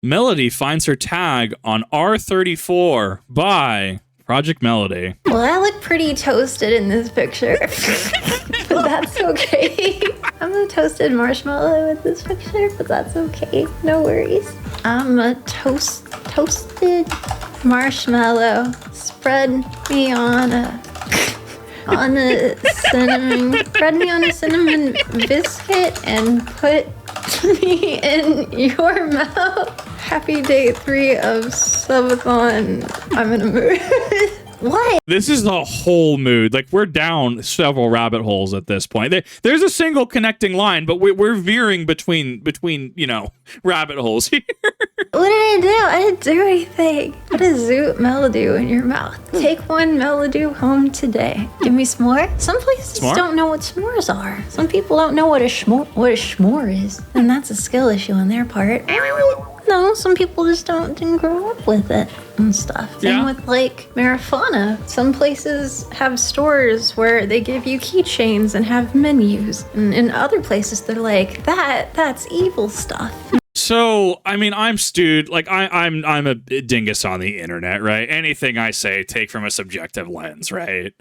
Melody finds her tag on R34 by Projekt Melody. Well, I look pretty toasted in this picture, but that's okay. I'm a toasted marshmallow in this picture, but that's okay. No worries. I'm a toasted marshmallow. Spread me on a cinnamon biscuit and put me in your mouth. Happy day 3 of subathon. I'm in a mood. What? This is the whole mood. Like, we're down several rabbit holes at this point. There's a single connecting line, but we're veering between rabbit holes here. What did I do? I didn't do anything. Put a zoot Melody in your mouth. Take one Melody home today. Give me s'more. Some places don't know what s'mores are. Some people don't know what a s'more is. And that's a skill issue on their part. No, some people just didn't grow up with it and stuff. Same with like marijuana. Some places have stores where they give you keychains and have menus. And in other places they're like, that's evil stuff. So, I mean, I'm stewed. Like, I'm a dingus on the internet, right? Anything I say, take from a subjective lens, right?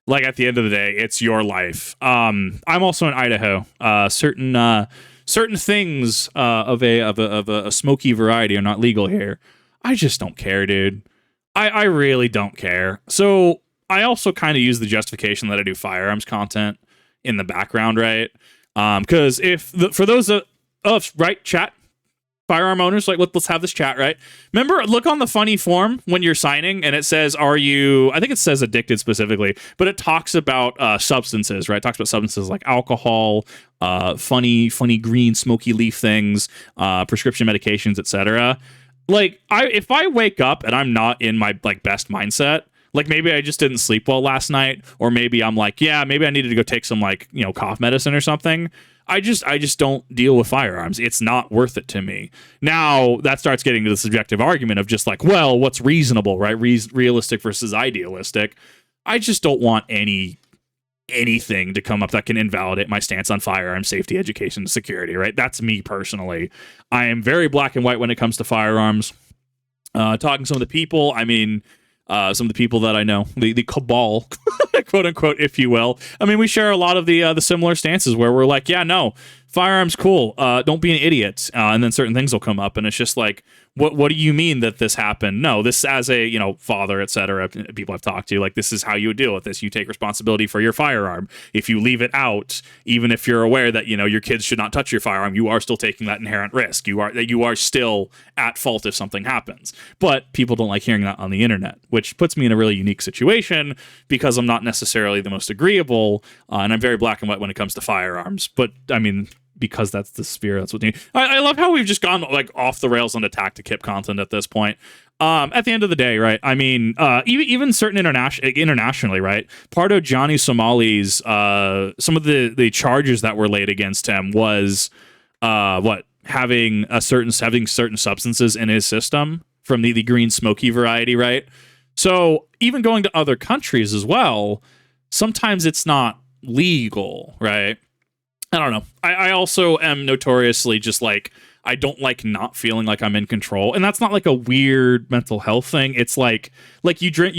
Like, at the end of the day, it's your life. I'm also in Idaho. Certain things of a smoky variety are not legal here. I just don't care, dude. I really don't care. So I also kind of use the justification that I do firearms content in the background, right? Because for those of us, right, chat, firearm owners, like, let's have this chat, right? Remember, look on the funny form when you're signing and it says, I think it says addicted specifically, but it talks about substances, right? It talks about substances like alcohol, funny green smoky leaf things, prescription medications, etc. Like, if I wake up and I'm not in my best mindset, like maybe I just didn't sleep well last night, or maybe I'm like, yeah, maybe I needed to go take some cough medicine or something. I just don't deal with firearms. It's not worth it to me. Now that starts getting to the subjective argument of just like, well, what's reasonable, right? Realistic versus idealistic. I just don't want anything to come up that can invalidate my stance on firearm safety, education, and security, right? That's me personally. I am very black and white when it comes to firearms. Talking to some of the people, I mean, some of the people that I know, the cabal, quote unquote, if you will. I mean, we share a lot of the similar stances where we're like, yeah, no, firearms cool. Don't be an idiot. And then certain things will come up, and it's just like, what do you mean that this happened? No, this as a father, etc. People I've talked to, like, this is how you deal with this. You take responsibility for your firearm. If you leave it out, even if you're aware that your kids should not touch your firearm, you are still taking that inherent risk. You are still at fault if something happens. But people don't like hearing that on the internet, which puts me in a really unique situation because I'm not necessarily the most agreeable, and I'm very black and white when it comes to firearms. But I mean, because that's the sphere, that's what I love how we've just gone like off the rails on the tactic content at this point. At the end of the day, right? I mean, even certain internationally, right? Part of Johnny Somali's some of the charges that were laid against him was having certain substances in his system from the green smoky variety, right? So even going to other countries as well, sometimes it's not legal, right? I don't know. I also am notoriously just like, I don't like not feeling like I'm in control, and that's not like a weird mental health thing. It's like you drink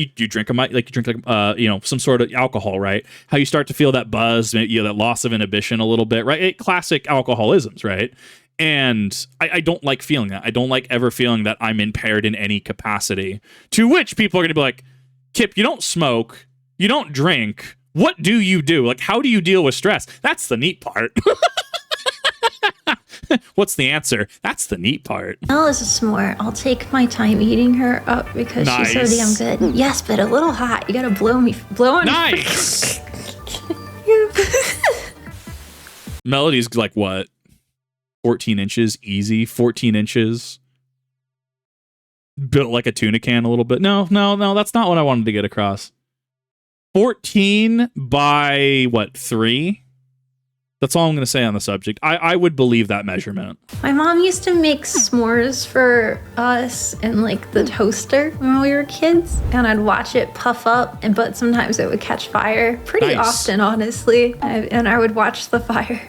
some sort of alcohol, right? How you start to feel that buzz, that loss of inhibition a little bit, right? Classic alcoholisms, right? And I don't like feeling that. I don't like ever feeling that I'm impaired in any capacity. To which people are going to be like, Kip, you don't smoke, you don't drink. What do you do? Like, how do you deal with stress? That's the neat part. What's the answer? That's the neat part. Mel is a s'more. I'll take my time eating her up because she's so damn good. Yes, but a little hot. You gotta blow on. Nice. Melody's like what? 14 inches, easy. 14 inches. Built like a tuna can a little bit. No, that's not what I wanted to get across. 14 by what, 3? That's all I'm going to say on the subject. I would believe that measurement. My mom used to make s'mores for us in like the toaster when we were kids, and I'd watch it puff up, but sometimes it would catch fire pretty often, honestly. And I would watch the fire.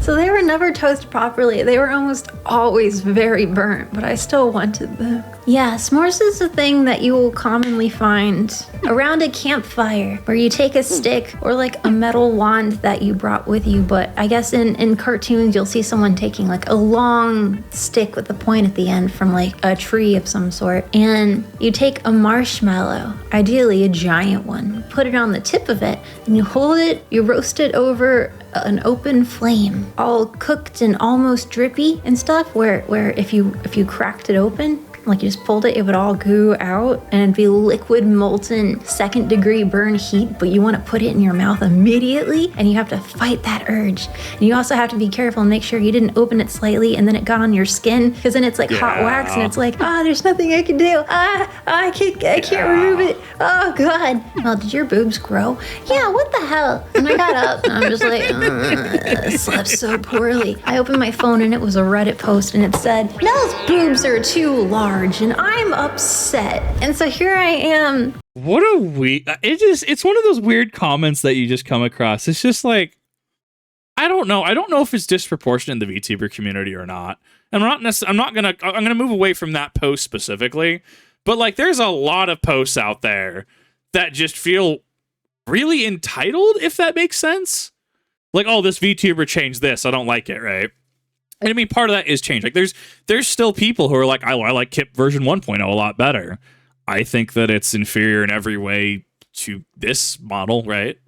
So they were never toasted properly. They were almost always very burnt, but I still wanted them. Yeah, s'mores is a thing that you will commonly find around a campfire where you take a stick or like a metal wand that you brought with you. But I guess in cartoons, you'll see someone taking like a long stick with a point at the end from like a tree of some sort. And you take a marshmallow, ideally a giant one, put it on the tip of it, and you hold it, you roast it over an open flame, all cooked and almost drippy and stuff, where if you cracked it open, like you just pulled it, it would all goo out and it'd be liquid, molten, 2nd degree burn heat, but you want to put it in your mouth immediately and you have to fight that urge. And you also have to be careful and make sure you didn't open it slightly and then it got on your skin, because then it's like hot wax and it's like, there's nothing I can do. I can't remove it. Oh God. Well, did your boobs grow? Yeah, what the hell? And I got up and I'm just like, I slept so poorly. I opened my phone and it was a Reddit post and it said, Nell's boobs are too large and I'm upset. And so here I am. What a it's one of those weird comments that you just come across. It's just like, I don't know if it's disproportionate in the VTuber community or not. And I'm gonna move away from that post specifically, but like there's a lot of posts out there that just feel really entitled, if that makes sense. Like, oh, this VTuber changed this, I don't like it, right? And I mean, part of that is change. Like, there's still people who are like, I like Kip version 1.0 a lot better. I think that it's inferior in every way to this model, right?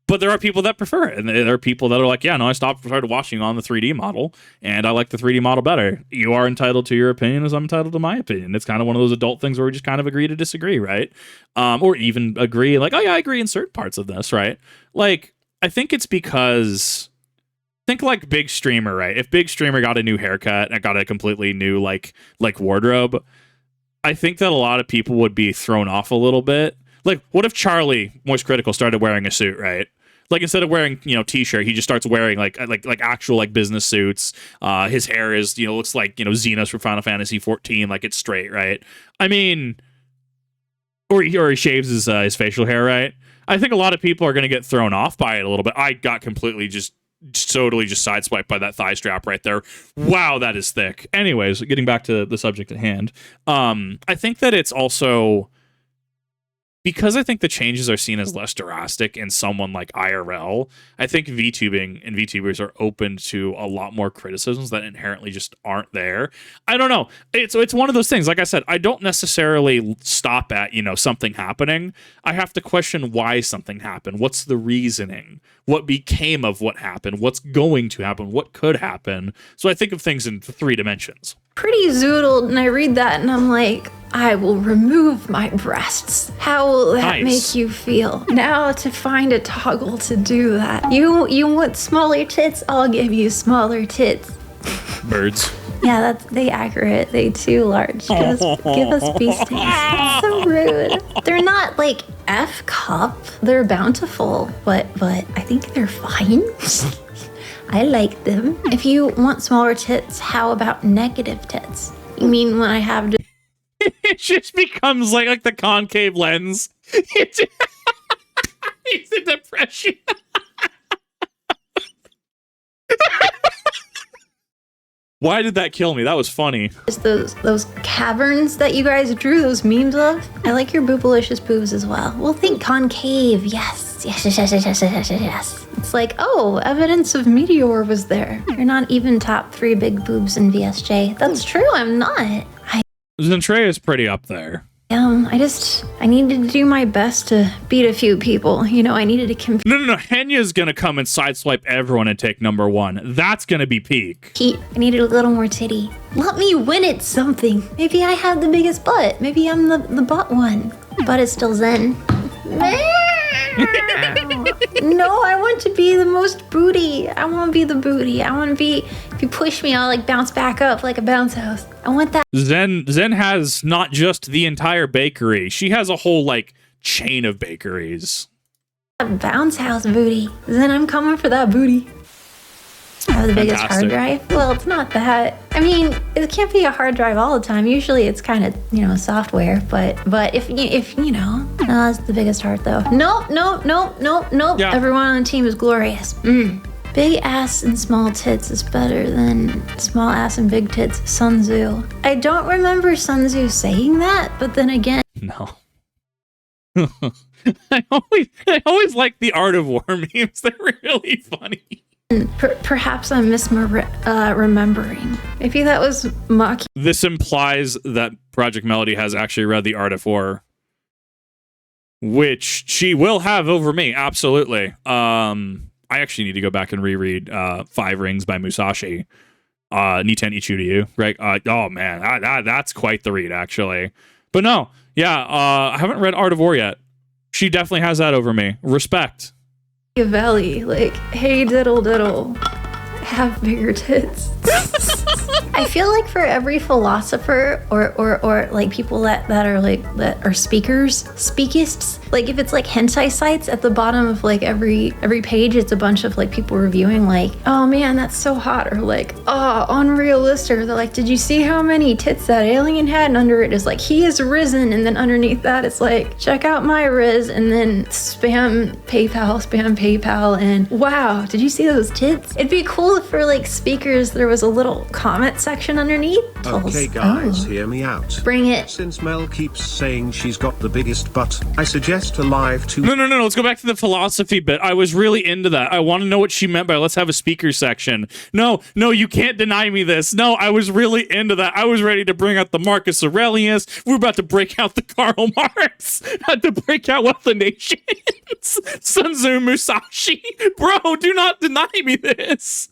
But there are people that prefer it, and there are people that are like, yeah, no, I started watching on the 3D model, and I like the 3D model better. You are entitled to your opinion as I'm entitled to my opinion. It's kind of one of those adult things where we just kind of agree to disagree, right? Or even agree, like, oh yeah, I agree in certain parts of this, right? Like, I think it's because... Think like Big Streamer, right? If Big Streamer got a new haircut and got a completely new like wardrobe, I think that a lot of people would be thrown off a little bit. Like, what if Charlie, Moist Critical, started wearing a suit, right? Like, instead of wearing, t-shirt, he just starts wearing like actual like business suits. His hair is, looks like, Xenos from Final Fantasy 14, like it's straight, right? I mean, or he shaves his facial hair, right? I think a lot of people are going to get thrown off by it a little bit. I got completely just sideswiped by that thigh strap right there. Wow, that is thick. Anyways, getting back to the subject at hand, I think that it's also because I think the changes are seen as less drastic in someone like IRL. I think VTubing and VTubers are open to a lot more criticisms that inherently just aren't there. I don't know. It's one of those things. Like I said, I don't necessarily stop at, something happening. I have to question why something happened. What's the reasoning? What became of what happened? What's going to happen? What could happen? So I think of things in 3 dimensions. Pretty zoodled, and I read that and I'm like, I will remove my breasts. How will that make you feel? Now to find a toggle to do that. You want smaller tits? I'll give you smaller tits. Birds. Yeah, they accurate. They too large. Give us bee stings. That's so rude. They're not like F cup. They're bountiful, but I think they're fine. I like them. If you want smaller tits, how about negative tits? You mean when I have to... It just becomes like the concave lens. It's a depression. Why did that kill me? That was funny. Those caverns that you guys drew, those memes of. I like your boopalicious boobs as well. Well, think concave. Yes. It's like, oh, evidence of meteor was there. You're not even top 3 big boobs in VSJ. That's true, I'm not. Zentrea is pretty up there. I needed to do my best to beat a few people. I needed to compete. No. Henya's gonna come and sideswipe everyone and take number 1. That's gonna be peak. I needed a little more titty. Let me win at something. Maybe I have the biggest butt. Maybe I'm the butt one. Butt is still zen. No, I want to be the most booty. I want to be the booty. I want to be, if you push me, I'll like bounce back up like a bounce house. I want that. Zen has not just the entire bakery. She has a whole like chain of bakeries. Bounce house booty. Zen, I'm coming for that booty. I have the biggest hard drive. Well, it's not that. I mean, it can't be a hard drive all the time. Usually it's kind of, software. But if no, that's the biggest heart though. Nope. Yeah. Everyone on the team is glorious. Big ass and small tits is better than small ass and big tits. Sun Tzu. I don't remember Sun Tzu saying that, but then again. No. I always like the Art of War memes. They're really funny. Perhaps I'm misremembering. Maybe that was mocking. This implies that Projekt Melody has actually read the Art of War, which she will have over me. Absolutely. I actually need to go back and reread Five Rings by Musashi. Niten Ichu to you, right? Oh man, that's quite the read, actually. But no, yeah, I haven't read Art of War yet. She definitely has that over me. Respect. Machiavelli, like, hey diddle diddle, have bigger tits. I feel like for every philosopher or like people that are speakists, like if it's like hentai sites at the bottom of like every page, it's a bunch of like people reviewing like, oh man, that's so hot, or like, oh, unrealistic, or they're like, did you see how many tits that alien had? And under it is like, he is risen, and then underneath that it's like, check out my riz, and then spam PayPal, and wow, did you see those tits? It'd be cool if for like speakers there was a little comment section underneath. Okay guys, hear me out. Bring it. Since Mel keeps saying she's got the biggest butt, I suggest a live to— No, let's go back to the philosophy bit. I was really into that. I want to know what she meant by let's have a speaker section. No, you can't deny me this. No, I was really into that. I was ready to bring out the Marcus Aurelius. We're about to break out the Karl Marx. Had to break out what the nations. Sun Tzu Musashi. Bro, do not deny me this.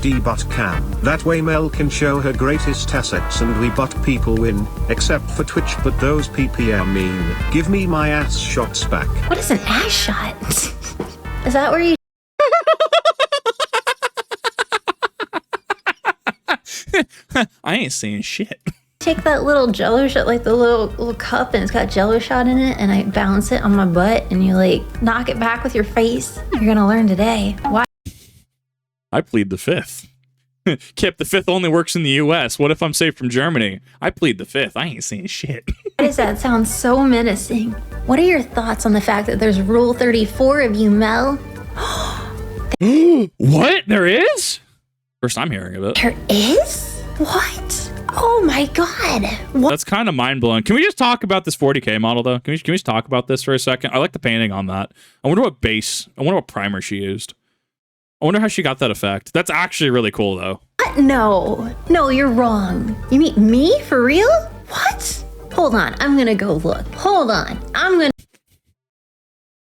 D-butt cam. That way Mel can show her greatest assets and we butt people win. Except for Twitch, but those PPM mean. Give me my ass shots back. What is an ass shot? Is that where you... I ain't saying shit. Take that little jello shot, like the little cup, and it's got jello shot in it, and I balance it on my butt, and you like knock it back with your face. You're gonna learn today. Why? I plead the fifth. Kip, the fifth only works in the US. What if I'm saved from Germany? I plead the fifth. I ain't saying shit. Why does that sound so menacing? What are your thoughts on the fact that there's Rule 34 of you, Mel? What? There is? First time hearing of it. There is? What? Oh my god. What? That's kind of mind-blowing. Can we just talk about this 40K model, though? Can we just talk about this for a second? I like the painting on that. I wonder what primer she used. I wonder how she got that effect. That's actually really cool, though. What? No, you're wrong. You mean me? For real? What? Hold on, I'm gonna go look. Hold on, I'm gonna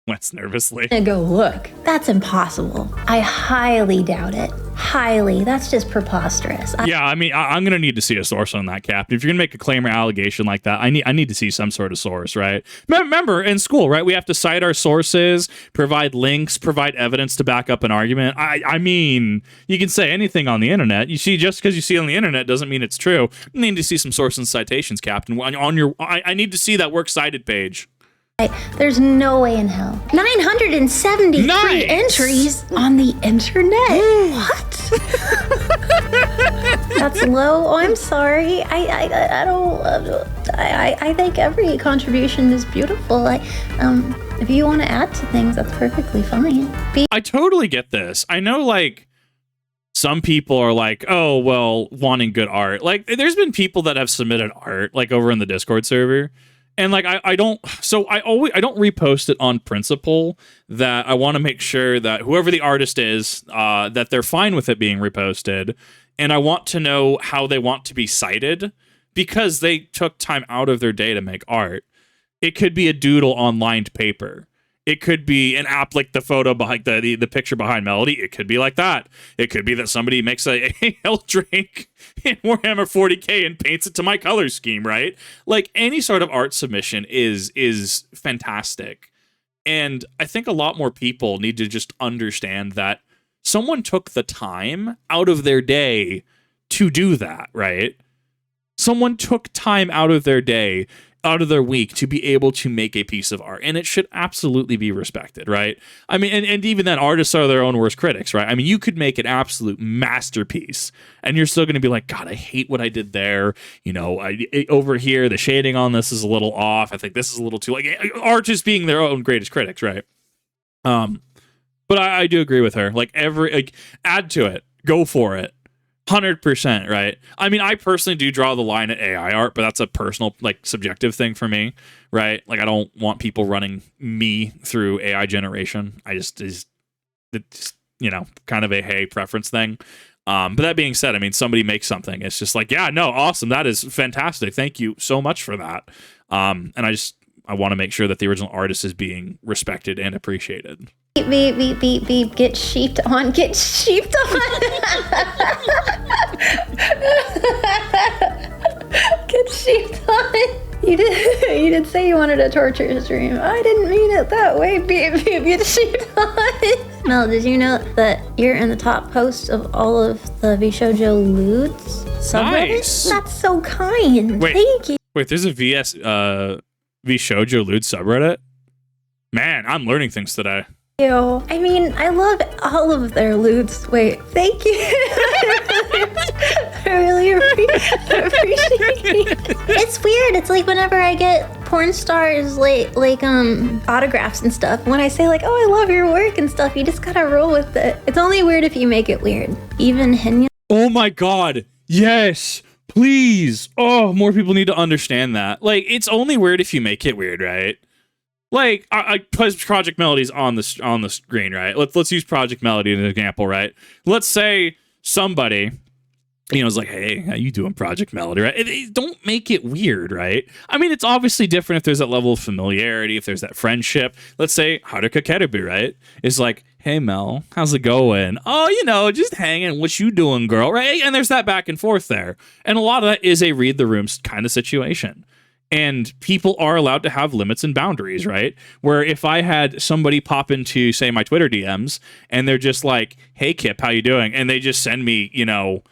Wentz nervously. go look. That's impossible. I highly doubt it. Highly. That's just preposterous. Yeah, I mean, I'm gonna need to see a source on that, Captain. If you're gonna make a claim or allegation like that, I need to see some sort of source, right? Remember, in school, right, we have to cite our sources, provide links, provide evidence to back up an argument. I mean, you can say anything on the internet. You see, just because you see it on the internet doesn't mean it's true. You need to see some sources and citations, Captain. I need to see that works cited page. There's no way in hell. 973 entries on the internet. What? That's low. Oh, I'm sorry. I don't. I think every contribution is beautiful. If you want to add to things, that's perfectly fine. I totally get this. I know, like, some people are like, oh, well, wanting good art. Like, there's been people that have submitted art, like, over in the Discord server. And like I don't repost it on principle that I want to make sure that whoever the artist is, that they're fine with it being reposted, and I want to know how they want to be cited because they took time out of their day to make art. It could be a doodle on lined paper. It could be an app like the photo behind the picture behind Melody. It could be like that. It could be that somebody makes a Eldrake in Warhammer 40K and paints it to my color scheme, right? Like, any sort of art submission is fantastic. And I think a lot more people need to just understand that someone took the time out of their day to do that, right? Someone took time out of their day out of their week to be able to make a piece of art, and it should absolutely be respected, right? I mean, and even then, artists are their own worst critics, right? I mean, you could make an absolute masterpiece and you're still going to be like, God, I hate what I did there. You know, over here, the shading on this is a little off. I think this is a little too, like, artists being their own greatest critics, right? But I do agree with her. Like, add to it, go for it. 100%, right? I mean, I personally do draw the line at AI art, but that's a personal, like, subjective thing for me, right? Like, I don't want people running me through AI generation. It's you know, kind of a preference thing. But that being said, I mean, somebody makes something. It's just like, yeah, no, awesome. That is fantastic. Thank you so much for that. And I want to make sure that the original artist is being respected and appreciated. Beep, beep, beep, beep. Get sheeped on. Get sheeped on. Get sheeped on. You did say you wanted a torture stream. I didn't mean it that way. Beep, beep. Get sheeped on. Mel, did you know that you're in the top post of all of the VShojo Lewds subreddit? Nice. That's so kind. Wait, thank you. Wait, there's a VShojo Lewd subreddit? Man, I'm learning things today. I mean, I love all of their lewds. Wait, thank you. I really appreciate it. It's weird. It's like whenever I get porn stars like autographs and stuff. When I say like, oh, I love your work and stuff, you just gotta roll with it. It's only weird if you make it weird. Even Henya. Oh my God. Yes. Please. Oh, more people need to understand that. Like, it's only weird if you make it weird, right? Like, I put Projekt Melody's on the screen, right? Let's use Projekt Melody as an example, right? Let's say somebody, you know, is like, hey, how you doing, Projekt Melody, right? Don't make it weird, right? I mean, it's obviously different if there's that level of familiarity, if there's that friendship. Let's say Haruka Kerubu, right? Is like, hey, Mel, how's it going? Oh, you know, just hanging. What you doing, girl, right? And there's that back and forth there. And a lot of that is a read the room kind of situation. And people are allowed to have limits and boundaries, right? Where if I had somebody pop into, say, my Twitter DMs, and they're just like, hey, Kip, how you doing? And they just send me, you know,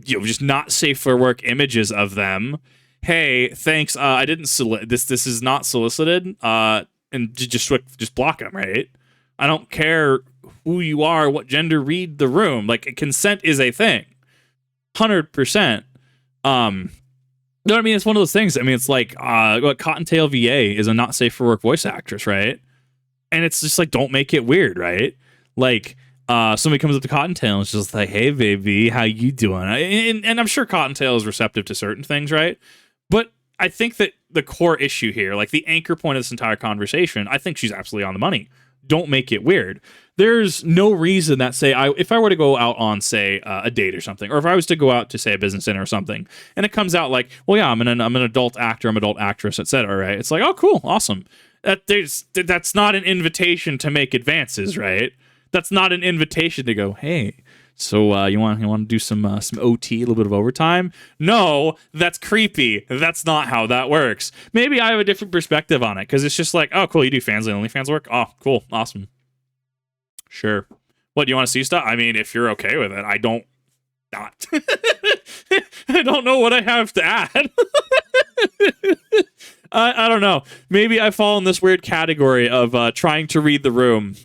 just not safe for work images of them. Hey, thanks. I didn't this is not solicited. And just block them, right? I don't care who you are, what gender, read the room. Like, consent is a thing. 100%. You know what I mean? It's one of those things. I mean, it's like Cottontail VA is a not safe for work voice actress, right? And it's just like, don't make it weird, right? Like, somebody comes up to Cottontail and it's just like, hey, baby, how you doing? And I'm sure Cottontail is receptive to certain things, right? But I think that the core issue here, like the anchor point of this entire conversation, I think she's absolutely on the money. Don't make it weird. There's no reason that, say, if I were to go out on, say, a date or something, or if I was to go out to, say, a business dinner or something, and it comes out like, well, yeah, I'm an adult actor, I'm an adult actress, etc., right? It's like, oh, cool, awesome. That's not an invitation to make advances, right? That's not an invitation to go, hey, so you want to do some OT, a little bit of overtime? No, that's creepy. That's not how that works. Maybe I have a different perspective on it, because it's just like, oh, cool, you do fans and OnlyFans work? Oh, cool, awesome. Sure. What, do you want to see stuff? I mean, if you're okay with it, I don't not. I don't know what I have to add. I don't know. Maybe I fall in this weird category of trying to read the room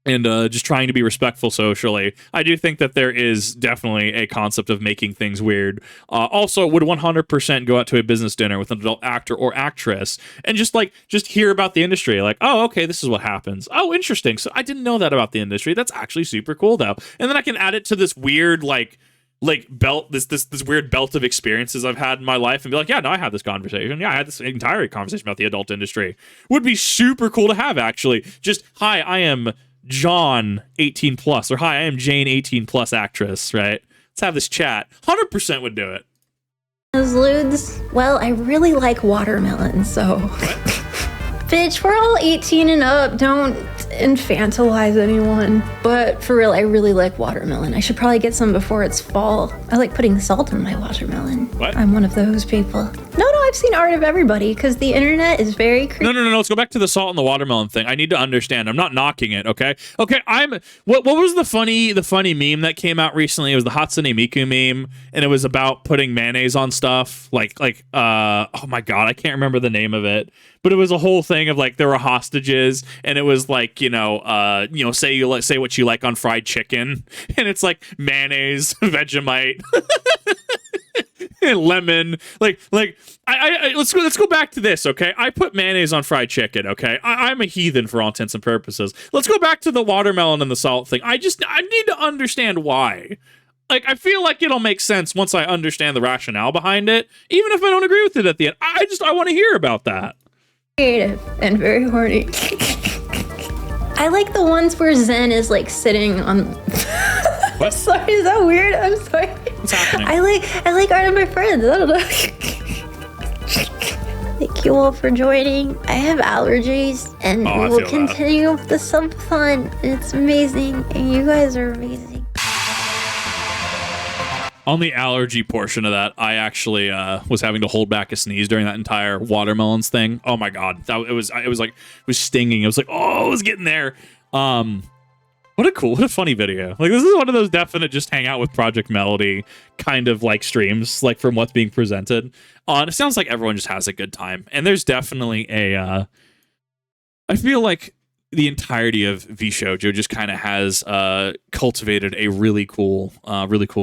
and just trying to be respectful socially. I do think that there is definitely a concept of making things weird. Also, would 100% go out to a business dinner with an adult actor or actress and just hear about the industry. Like, oh, okay, this is what happens. Oh, interesting. So I didn't know that about the industry. That's actually super cool, though. And then I can add it to this weird, belt, this weird belt of experiences I've had in my life and be like, yeah, no, I had this conversation. Yeah, I had this entire conversation about the adult industry. Would be super cool to have, actually. Just, hi, I am John 18 plus, or hi, I am Jane 18 plus actress, right? Let's have this chat. 100% would do it. Those lewds, well, I really like watermelon, so. Bitch, we're all 18 and up. Don't infantilize anyone, but for real, I really like watermelon. I should probably get some before it's fall. I like putting salt in my watermelon. What? I'm one of those people. No, I've seen Art of Everybody because the internet is very creepy. No. Let's go back to the salt and the watermelon thing. I need to understand. I'm not knocking it. Okay. What was the funny meme that came out recently? It was the Hatsune Miku meme, and it was about putting mayonnaise on stuff. Oh my god, I can't remember the name of it. But it was a whole thing of like there were hostages, and it was like say what you like on fried chicken, and it's like mayonnaise, Vegemite, and lemon. Let's go back to this, okay? I put mayonnaise on fried chicken, okay? I'm a heathen for all intents and purposes. Let's go back to the watermelon and the salt thing. I need to understand why. Like, I feel like it'll make sense once I understand the rationale behind it, even if I don't agree with it at the end. I want to hear about that. Creative and very horny. I like the ones where Zen is like sitting on. What? Sorry, is that weird? I'm sorry. What's happening? I like Art of My Friends. I don't know. Thank you all for joining. I have allergies, and we will continue with the subathon. It's amazing, and you guys are amazing. On the allergy portion of that, I actually was having to hold back a sneeze during that entire watermelons thing. Oh my god, it was stinging. It was like, oh, it was getting there. What a funny video. Like, this is one of those definite just hang out with Projekt Melody kind of like streams, like from what's being presented. And it sounds like everyone just has a good time. And there's definitely I feel like the entirety of VShojo just kind of has cultivated a really cool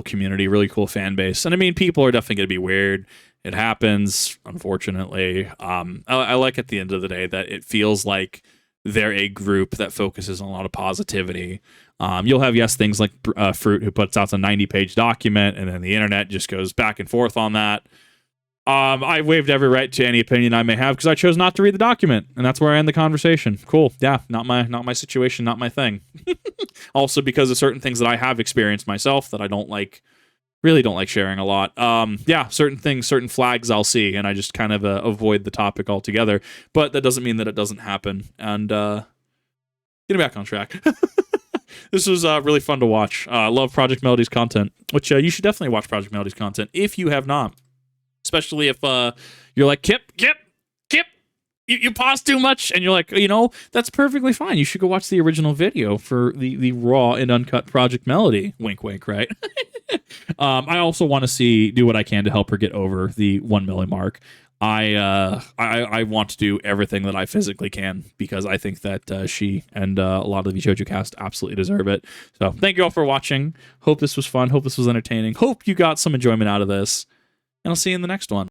community, really cool fan base. And I mean, people are definitely going to be weird. It happens, unfortunately. I like at the end of the day that it feels like they're a group that focuses on a lot of positivity. You'll have, things like Fruit, who puts out a 90-page document, and then the internet just goes back and forth on that. I waived every right to any opinion I may have because I chose not to read the document, and that's where I end the conversation. Cool. Yeah, not my situation, not my thing. Also, because of certain things that I have experienced myself that I really don't like sharing a lot. Certain flags I'll see, and I just kind of avoid the topic altogether. But that doesn't mean that it doesn't happen. And getting back on track. This was really fun to watch. I love Projekt Melody's content, which you should definitely watch Projekt Melody's content if you have not. Especially if you're like, Kip, you pause too much, and you're like, that's perfectly fine. You should go watch the original video for the raw and uncut Projekt Melody. Wink, wink, right? I also want to do what I can to help her get over the 1 million mark. I want to do everything that I physically can because I think that she and a lot of the VShojo cast absolutely deserve it. So thank you all for watching. Hope this was fun. Hope this was entertaining. Hope you got some enjoyment out of this. And I'll see you in the next one.